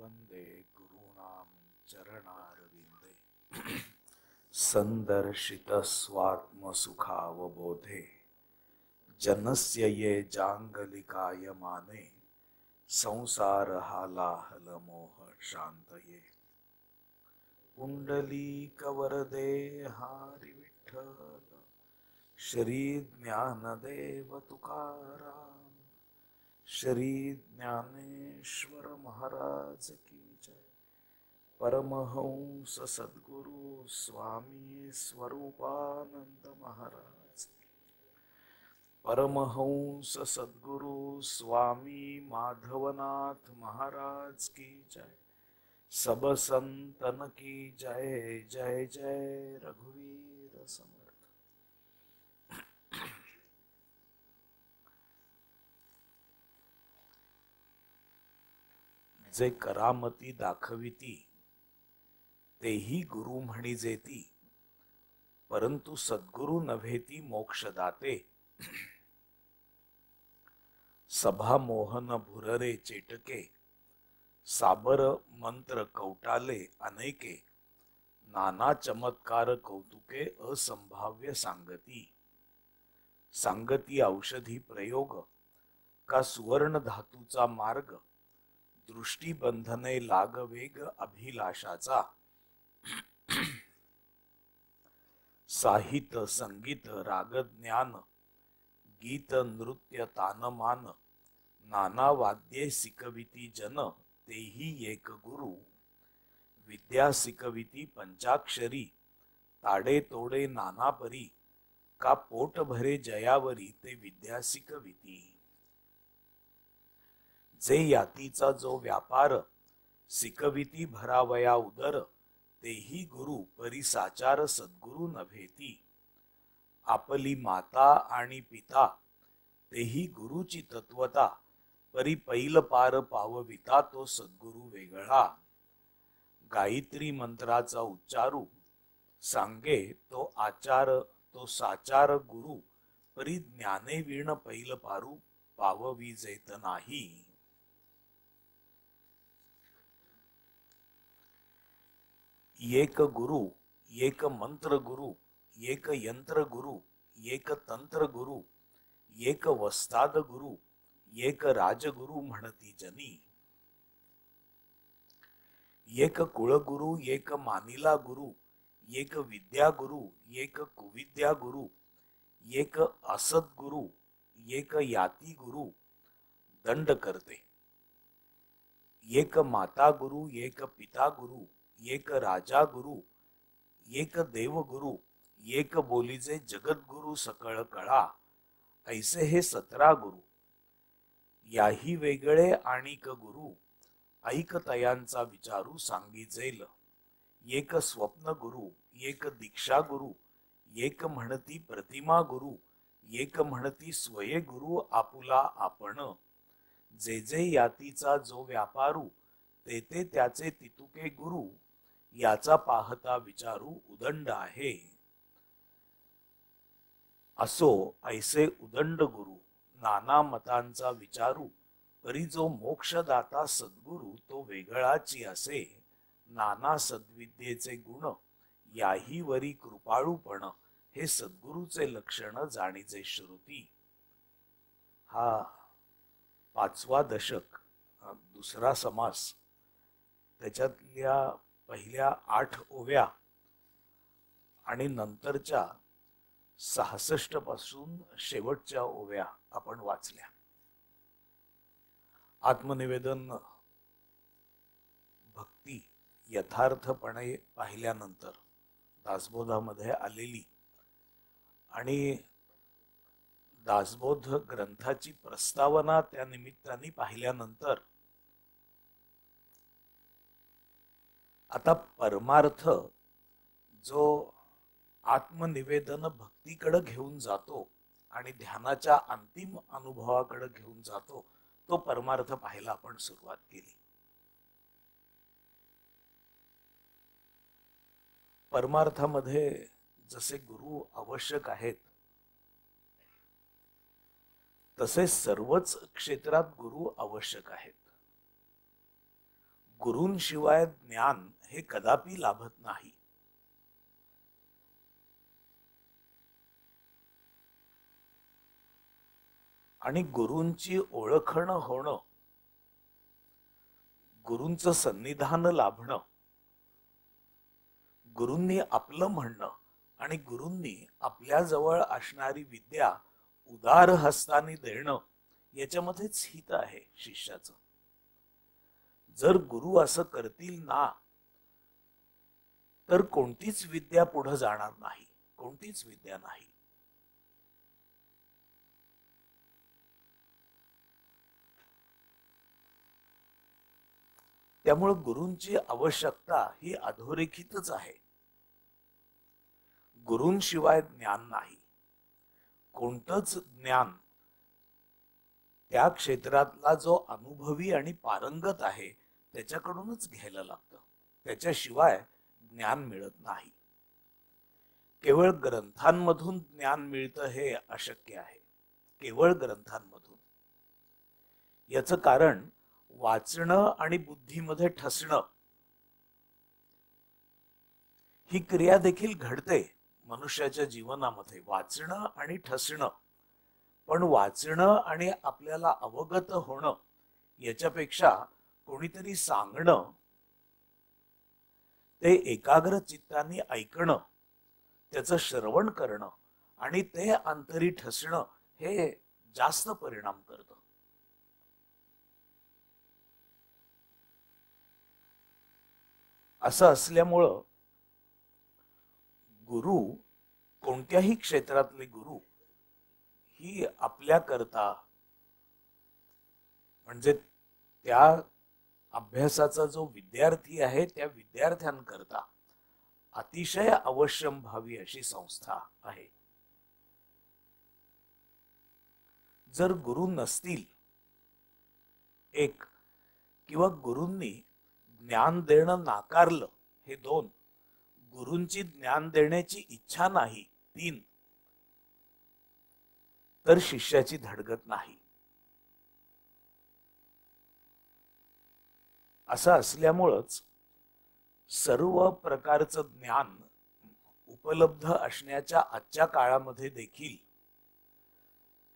वंदे गुरूणां चरणारविंदे संदर्शितस्वात्मसुखावबोधे जनस्य ये जांगलिकायमाने संसार हालाहलमोह शांतये पुंडलीकवरदे हारि विठ्ठल श्री ज्ञानदेव तुकाराम श्री ज्ञानेश्वर महाराज की जय। परमहंस सद्गुरु स्वामी स्वरूपानंद महाराज, परमहंस सद्गुरु स्वामी माधवनाथ महाराज की जय। सब संतन की जय जय जय रघुवीर समर्थ। जे करामती दाखविती तेही गुरु म्हणिजेती, परंतु सद्गुरु नव्हेती मोक्षदाते। सभा मोहन भुररे चेटके, साबर मंत्र कौटाले अनेके। नाना चमत्कार कौतुके असंभाव्य सांगती। सांगती औषधी प्रयोग का सुवर्ण धातूचा मार्ग। दृष्टी बंधने लागवेग अभिलाषाचा। साहित्य संगीत राग ज्ञान गीत नृत्य तानमान। नाना वाद्ये सिकविती जन तेही एक गुरु। विद्या सिकविती पंचाक्षरी, ताडे तोडे नाना परी। का पोट भरे जयावरी ते विद्या सिकविती। जे यातीचा जो व्यापार, सिकविती भरावया उदर। तेही गुरु परी साचार सद्गुरु नव्हेती। आपली माता आणि पिता तेही गुरुची तत्वता। परी पैल पार पावविता तो सद्गुरु वेगळा। गायत्री मंत्राचा उच्चारू, सांगे तो आचार तो साचार गुरु। परी ज्ञाने वीण पैल पारू पाववी जेत नाही। एक गुरु, एक मंत्र गुरु, एक यंत्र गुरु, एक तंत्र गुरु, एक वस्ताद गुरु, एक राजगुरु म्हणती जनी। एक कुळगुरु, एक मानिला गुरु, एक विद्या गुरु, एक कुविद्या गुरु, एक असद गुरु, एक याती गुरु दंड करते। एक माता गुरु, एक पिता गुरु, एक राजा गुरु, एक देव गुरु, एक बोलीचे जगत गुरु सकळ कळा। ऐसे हे 17 गुरु। याही वेगळे आणिक गुरु, ऐक तयांचा विचारू सांगीजेल। एक स्वप्न गुरु, एक दीक्षा गुरु, एक म्हणती प्रतिमा गुरु, एक म्हणती स्वये गुरु आपुला आपण। जे जे यातीचा जो व्यापारू, ते ते त्याचे तितुके गुरु। याचा पाहता विचारू उदंड आहे। असो ऐसे उदंड गुरु, नाना मतांचा विचारू। परी जो मोक्षदाता सद्गुरु तो वेगळाची असे। नाना सद्विद्येचे गुण, याही वरी कृपाळूपण। हे सद्गुरूचे लक्षण जाणीजे श्रुती। हा 5वा दशक, दुसरा समास, त्याच्यातल्या पहिल्या 8 ओव्या आणि नंतरच्या 66 पासून शेवटच्या ओव्या आपण वाचल्या। आत्मनिवेदन भक्ती यथार्थपणे पाहिल्यानंतर, दासबोधामध्ये आलेली आणि दासबोध ग्रंथाची प्रस्तावना त्या निमित्ताने पाहिल्यानंतर आता परमार्थ जो आत्मनिवेदन भक्तीकडे घेऊन जातो आणि ध्यानाच्या अंतिम अनुभवाकडे घेऊन जातो, तो परमार्थ पाहायला आपण सुरुवात केली। परमार्थामध्ये जसे गुरु आवश्यक आहेत, तसे सर्वच क्षेत्रात गुरु आवश्यक आहेत। गुरूंशिवाय ज्ञान हे कदापि लाभत नाही. आणि गुरूंची ओळखण होणं, गुरूंचं सन्निधान लाभणं, गुरूंनी आपलं म्हणणं आणि गुरूंनी आपल्या जवळ असणारी विद्या उदार हस्ताने देणं, याच्यामध्येच हित आहे शिष्याचं. जर गुरु असं करतील ना, तर कोणतीच विद्या पुढे जाणार नाही, कोणतीच विद्या नाही. त्यामुळे गुरूंची आवश्यकता ही अधोरेखितच आहे. गुरूंशिवाय ज्ञान नाही. कोणतंच ज्ञान त्या क्षेत्रातला जो अनुभवी आणि पारंगत आहे त्याच्याकडूनच घ्यायला लागतं. त्याच्याशिवाय ज्ञान मिळत नाही. केवळ ग्रंथांमधून ज्ञान मिळतं हे अशक्य आहे, केवळ ग्रंथांमधून. याचं कारण वाचणं आणि बुद्धीमध्ये ठसणं ही क्रिया देखील घडते मनुष्याच्या जीवनामध्ये, वाचणं आणि ठसणं. पण वाचणं आणि आपल्याला अवगत होणं याच्यापेक्षा कोणीतरी सांगणं, ते एकाग्र चित्ताने ऐकणं, त्याचं श्रवण करणं आणि ते अंतरी ठसणं हे जास्त परिणाम करतं. असं असल्यामुळं गुरु, कोणत्याही क्षेत्रातले गुरु ही आपल्या करता, म्हणजे त्या अभ्यासाचा जो विद्यार्थी आहे त्या विद्यार्थ्यांकरता अतिशय अवश्यंभावी अशी संस्था आहे. जर गुरु नसतील, एक, किंवा गुरूंनी ज्ञान देणं नाकारलं, हे दोन, गुरूंची ज्ञान देण्याची इच्छा नाही, तीन, तर शिष्याची धडगत नाही. असं असल्यामुळंच सर्व प्रकारचं ज्ञान उपलब्ध असण्याच्या आजच्या काळामध्ये देखील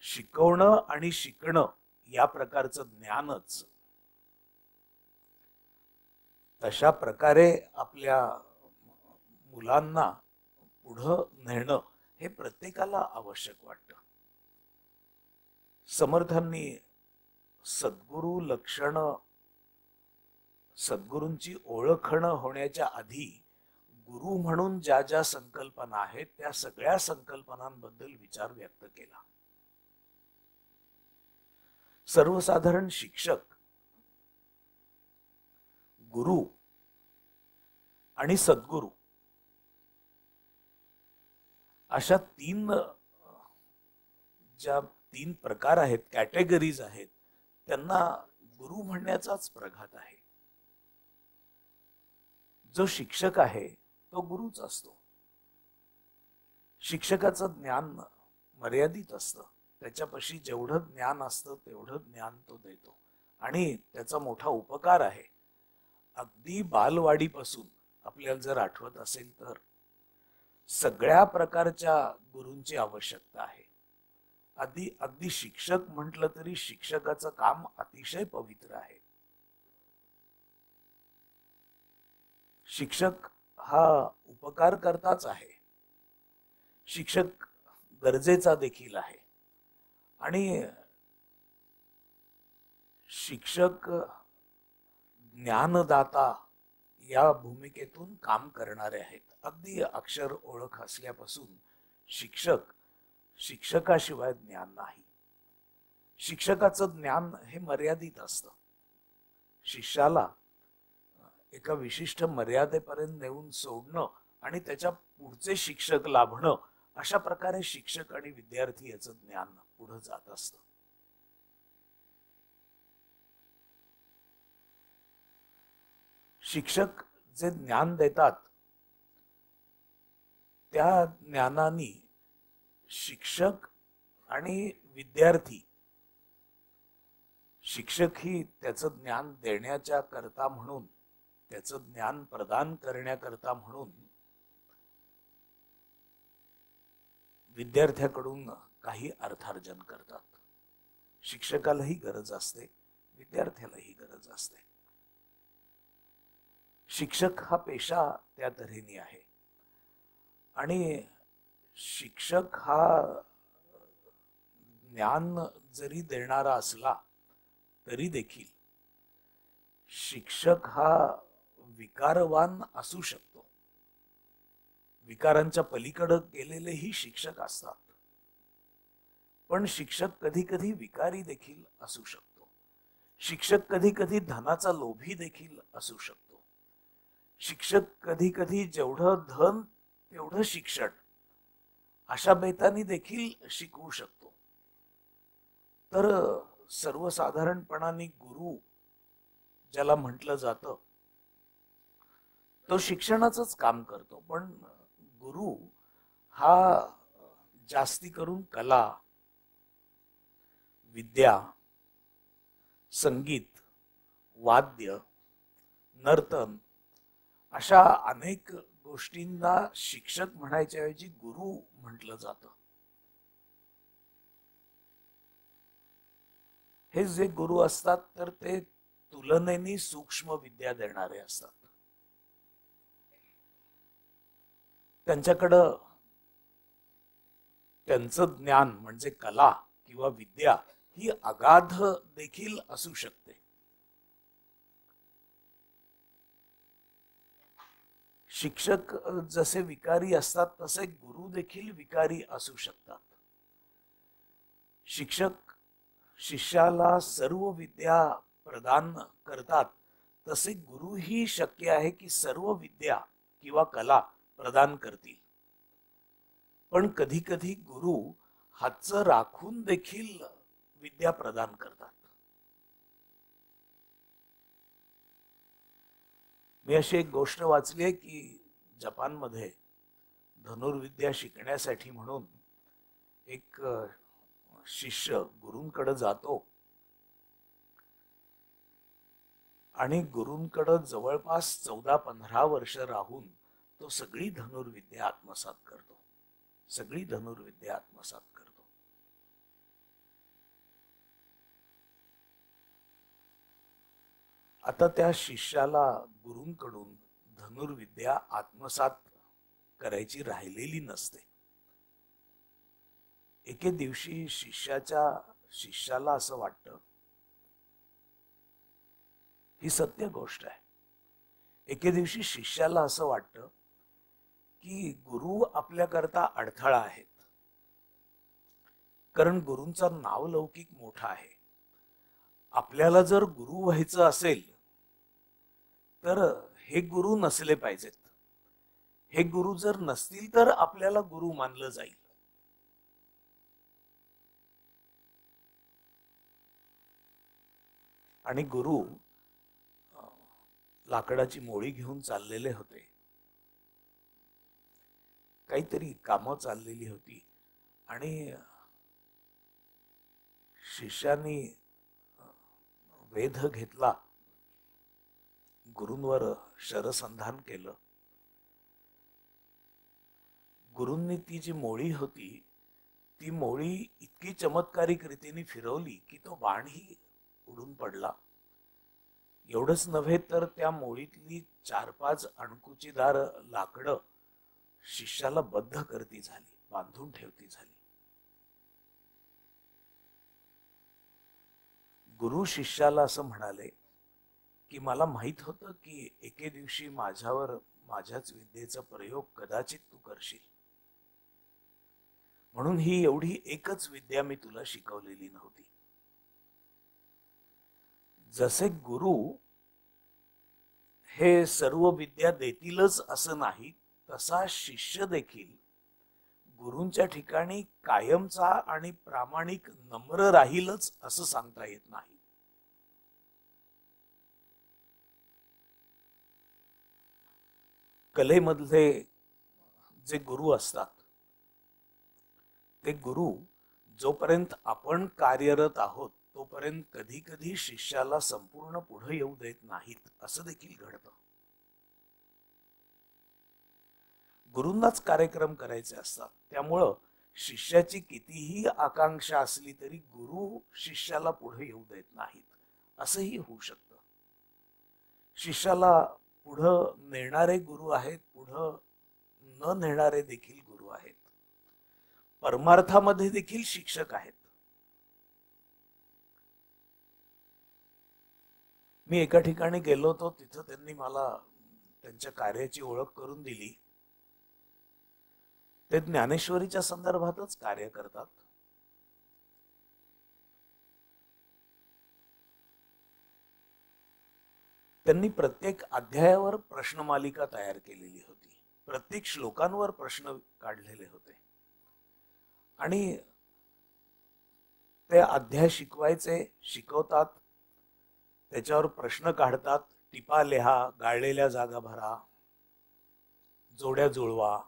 शिकवणं आणि शिकणं या प्रकारचं ज्ञानच तशा प्रकारे आपल्या मुलांना पुढं नेणं हे प्रत्येकाला आवश्यक वाटतं. समर्थांनी सद्गुरु लक्षण, सद्गुरूंची ओळखण होण्याच्या आधी गुरु म्हणून ज्या ज्या संकल्पना आहेत त्या सगळ्या संकल्पनांबद्दल विचार व्यक्त केला. सर्वसाधारण शिक्षक, गुरु आणि सद्गुरु अशा तीन प्रकार आहेत, कॅटेगरीज आहेत, त्यांना गुरु म्हणण्याचाच प्रघात आहे. जो शिक्षक आहे तो गुरुच असतो. शिक्षकाचं ज्ञान मर्यादित असतं. त्याच्यापाशी जेवढं ज्ञान असतं तेवढं ज्ञान तो देतो आणि त्याचा मोठा उपकार आहे. अगदी बालवाडीपासून आपल्याला जर आठवत असेल तर सगळ्या प्रकारच्या गुरूंची आवश्यकता आहे. अगदी शिक्षक म्हटलं तरी शिक्षकाचं काम अतिशय पवित्र आहे. शिक्षक हा उपकार करताच आहे, शिक्षक गरजेचा देखील आहे आणि शिक्षक ज्ञानदाता या भूमिकेतून काम करणारे आहेत. अगदी अक्षर ओळख असल्यापासून शिक्षक, शिक्षकाशिवाय ज्ञान नाही. शिक्षकाचं ज्ञान हे मर्यादित असतं. शिष्याला एका विशिष्ट मर्यादेपर्यंत नेऊन सोडणं आणि त्याच्या पुढचे शिक्षक लाभणं, अशा प्रकारे शिक्षक आणि विद्यार्थी याचं ज्ञान पुढे जात असतं. शिक्षक जे ज्ञान देतात त्या ज्ञानाने शिक्षक आणि विद्यार्थी, शिक्षक ही त्याचं ज्ञान देण्याच्या करता म्हणून त्याचं ज्ञान प्रदान करण्याकरता म्हणून विद्यार्थ्याकडून काही अर्थार्जन करतात. शिक्षकालाही गरज असते, विद्यार्थ्यालाही गरज असते. शिक्षक हा पेशा त्या तऱ्हेने आहे. आणि शिक्षक हा ज्ञान जरी देणारा असला तरी देखील शिक्षक हा विकारवान असू शकतो. विकारांच्या पलीकडे गेलेलेही शिक्षक असतात. पण शिक्षक कधी कधी विकारी देखील असू शकतो. शिक्षक कधी कधी धनाचा लोभी देखील असू शकतो. शिक्षक कधी कधी जेवढं धन तेवढं शिक्षण अशा बेतानी देखील शिकवू शकतो. तर सर्वसाधारणपणाने गुरु ज्याला म्हटलं जातं तो शिक्षणाचंच काम करतो. पण गुरु हा जास्ती करून कला, विद्या, संगीत, वाद्य, नर्तन अशा अनेक गोष्टींना शिक्षक म्हणायच्या ऐवजी गुरु म्हटलं जातं. हे जे गुरु असतात तर ते तुलनेने सूक्ष्म विद्या देणारे असतात. त्यांच्याकडं त्यांचं ज्ञान म्हणजे कला किंवा विद्या ही अगाध देखील असू शकते. शिक्षक जसे विकारी असतात तसे गुरु देखील विकारी असू शकतात. शिक्षक शिष्याला सर्व विद्या प्रदान करतात तसे गुरुही शक्य आहे की सर्व विद्या किंवा कला प्रदान करतील. पण कधी कधी गुरु हातचं राखून देखील विद्या प्रदान करतात. मी अशी एक गोष्ट वाचली आहे की जपानमध्ये धनुर्विद्या शिकण्यासाठी म्हणून एक शिष्य गुरूंकडे जातो आणि गुरूंकडे जवळपास 14-15 वर्ष राहून तो सगळी धनुर्विद्या आत्मसात करतो. सगळी धनुर्विद्या आत्मसात करतो. आता त्या शिष्याला गुरूंकडून धनुर्विद्या आत्मसात करायची राहिलेली नसते. एके दिवशी शिष्याला असं वाटतं, ही सत्य गोष्ट आहे. एके दिवशी शिष्याला असं वाटतं की गुरु आपल्याकरता अडथळा आहेत. कारण गुरूंचा नावलौकिक मोठा आहे. आपल्याला जर गुरु व्हायचं असेल तर हे गुरु नसले पाहिजेत. हे गुरु जर नसतील तर आपल्याला गुरु मानलं जाईल. आणि गुरु लाकडाची मोळी घेऊन चाललेले होते. काहीतरी कामं चाललेली होती आणि शिष्यानी वेध घेतला, गुरूंवर शरसंधान केलं. गुरूंनी ती जी मोळी होती ती मोळी इतकी चमत्कारिक रीतीने फिरवली की तो बाणही उडून पडला. एवढंच नव्हे तर त्या मोळीतली 4-5 अणकुचीदार लाकडं शिष्याला बद्ध करती झाली, बांधून ठेवती झाली. गुरु शिष्याला असं म्हणाले की मला माहित होतं की एके दिवशी माझ्याच विद्येचा प्रयोग कदाचित तू करशील, म्हणून ही एवढी एकच विद्या मी तुला शिकवलेली नव्हती. जसे गुरु हे सर्व विद्या देतीलच असं नाही, तसा शिष्य देखील गुरूंच्या ठिकाणी कायमचा आणि प्रामाणिक नम्र राहीलच असं सांगता येत नाही. कलेमधले जे गुरु असतात ते गुरु जोपर्यंत आपण कार्यरत आहोत तोपर्यंत कधी कधी शिष्याला संपूर्ण पुढे येऊ देत नाहीत, असं देखील घडतं. गुरूंनाच कार्यक्रम करायचे असतात. त्यामुळं शिष्याची कितीही आकांक्षा असली तरी गुरु शिष्याला पुढे येऊ देत नाहीत. असंही होऊ शकतं. शिष्याला पुढं नेणारे गुरु आहेत, पुढं न नेणारे देखील गुरु आहेत. परमार्थामध्ये देखील शिक्षक आहेत. मी एका ठिकाणी गेलो होतो, तिथं त्यांनी मला त्यांच्या कार्याची ओळख करून दिली. ते ज्ञानेश्वरीच्या संदर्भातच कार्य करतात. त्यांनी प्रत्येक अध्यायावर प्रश्नमालिका तयार केलेली होती. प्रत्येक श्लोकांवर प्रश्न काढलेले होते आणि ते अध्याय शिकवतात, त्याच्यावर प्रश्न काढतात, टिपा लिहा, गाळलेल्या जागा भरा, जोड्या जुळवा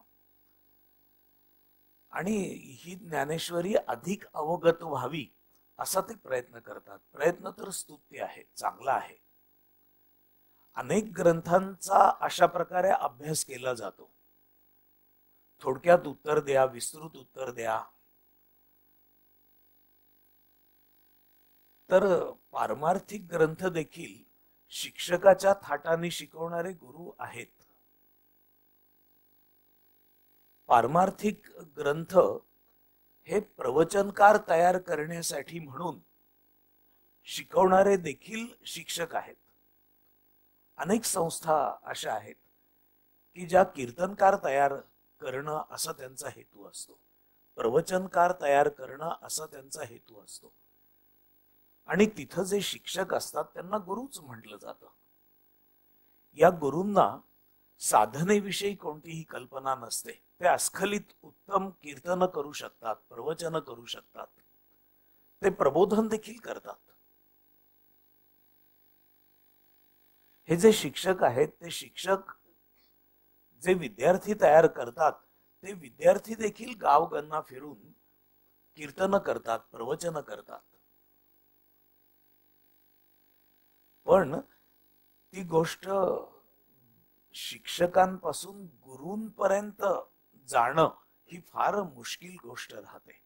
आणि ही ज्ञानेश्वरी अधिक अवगत व्हावी असा ते प्रयत्न करतात. प्रयत्न तर स्तुत्य आहे, चांगला आहे. अनेक ग्रंथांचा अशा प्रकारे अभ्यास केला जातो. थोडक्यात उत्तर द्या, विस्तृत उत्तर द्या. तर पारमार्थिक ग्रंथ देखील शिक्षकाच्या थाटाने शिकवणारे गुरु आहेत. पारमार्थिक ग्रंथ हे प्रवचनकार तयार करण्यासाठी म्हणून शिकवणारे देखील शिक्षक आहेत. अनेक संस्था अशा आहेत की ज्या कीर्तनकार तयार करणं असा त्यांचा हेतू असतो, प्रवचनकार तयार करणं असा त्यांचा हेतू असतो. आणि तिथं जे शिक्षक असतात त्यांना गुरुच म्हटलं जातं. या गुरूंना साधनेविषयी कोणतीही कल्पना नसते. ते अस्खलित उत्तम कीर्तन करू शकतात, प्रवचन करू शकतात, ते प्रबोधन देखील करतात. हे जे शिक्षक आहेत, ते शिक्षक जे विद्यार्थी तयार करतात, ते विद्यार्थी देखील गावगन्ना फिरून कीर्तन करतात, प्रवचन करतात. पण ती गोष्ट शिक्षकांपासून गुरूंपर्यंत जाणं ही फार मुश्किल गोष्ट राहते.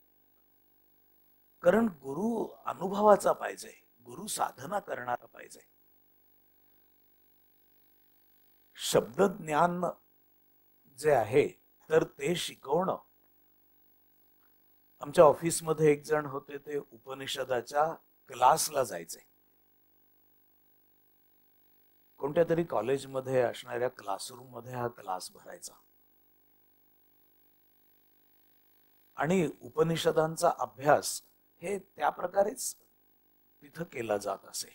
कारण गुरु अनुभवाचा पाहिजे, गुरु साधना करणारा पाहिजे. शब्द ज्ञान जे आहे तर ते शिकवणं. आमच्या ऑफिसमध्ये एक जण होते, ते उपनिषदाच्या क्लासला जायचे. कोणत्या तरी कॉलेजमध्ये असणाऱ्या क्लासरूम मध्ये हा क्लास भरायचा आणि उपनिषदांचा अभ्यास हे त्या प्रकारेच तिथं केला जात असे.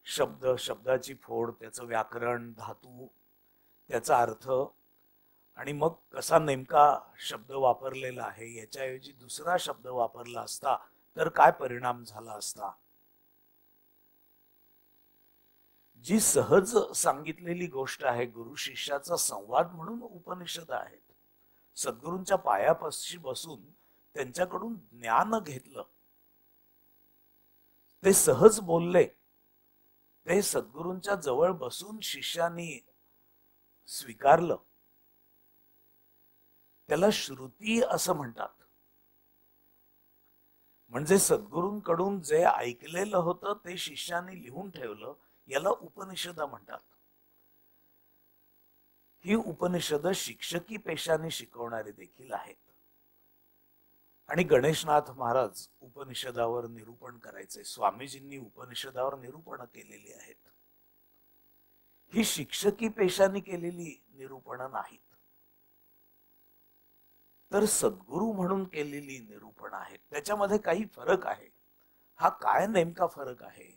शब्द, शब्दाची फोड, त्याचं व्याकरण, धातू, त्याचा अर्थ आणि मग कसा नेमका शब्द वापरलेला आहे, याच्याऐवजी दुसरा शब्द वापरला असता तर काय परिणाम झाला असता. जी सहज सांगितलेली गोष्ट आहे, गुरु शिष्याचा संवाद म्हणून उपनिषद आहेत. सद्गुरूंच्या पायापाशी बसून त्यांच्याकडून ज्ञान घेतलं, ते सहज बोलले, ते सद्गुरूंच्या जवळ बसून शिष्यानी स्वीकारलं, त्याला श्रुती असं म्हणतात. म्हणजे सद्गुरूंकडून जे ऐकलेलं होतं ते शिष्याने लिहून ठेवलं, याला उपनिषद म्हणतात. ही उपनिषद शिक्षकी पेशाने शिकवणारे देखील आहेत. आणि गणेशनाथ महाराज उपनिषदावर निरूपण करायचे. स्वामीजींनी उपनिषदावर निरूपण केलेली आहेत. ही शिक्षकी पेशाने केलेली निरूपण नाहीत, तर सद्गुरू म्हणून केलेली निरूपण आहेत. त्याच्यामध्ये काही फरक आहे. हा काय नेमका फरक आहे